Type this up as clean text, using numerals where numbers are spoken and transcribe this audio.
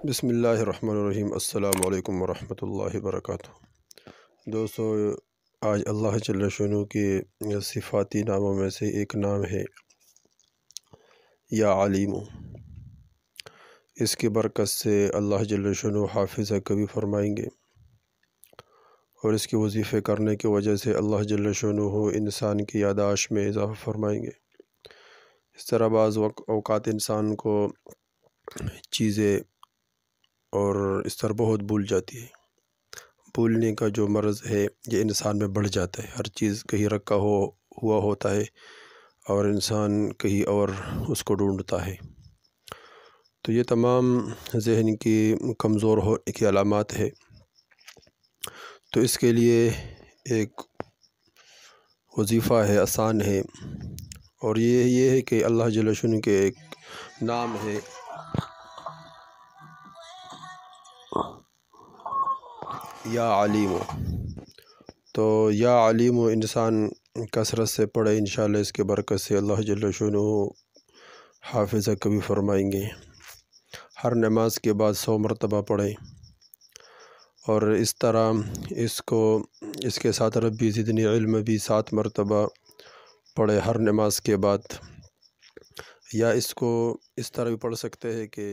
بسم اللہ الرحمن الرحیم۔ السلام علیکم ورحمۃ اللہ وبرکاتہ۔ دوستو، آج اللہ جل شانہ کے صفاتی ناموں میں سے ایک نام ہے یا علیم۔ اس کی برکت سے اللہ جل شانہ حافظ کبھی فرمائیں گے، اور اس کے وظیفے کرنے کی وجہ سے اللہ جل شانہ انسان کی یادداشت میں اضافہ فرمائیں گے۔ اس طرح بعض اوقات انسان کو چیزیں اور اس طرح بہت بھول جاتی ہے۔ بھولنے کا جو مرض ہے یہ انسان میں بڑھ جاتا ہے۔ ہر چیز کہیں رکھا ہوا ہوتا ہے اور انسان کہیں اور اس کو ڈھونڈتا ہے۔ تو یہ تمام ذہن کی کمزور ہونے کی علامات ہے۔ تو اس کے لیے ایک وظیفہ ہے، آسان ہے، اور یہ ہے کہ اللہ جل شانہ کے ایک نام ہے یا علیم۔ تو یا علیم انسان کثرت سے پڑھے، انشاءاللہ اس کے برکت سے اللہ جل شانہ حافظ کبھی فرمائیں گے۔ ہر نماز کے بعد 100 مرتبہ پڑھیں، اور اس طرح اس کے ساتھ ربی زدنی علم بھی 7 مرتبہ پڑھے ہر نماز کے بعد۔ یا اس کو اس طرح بھی پڑھ سکتے ہیں کہ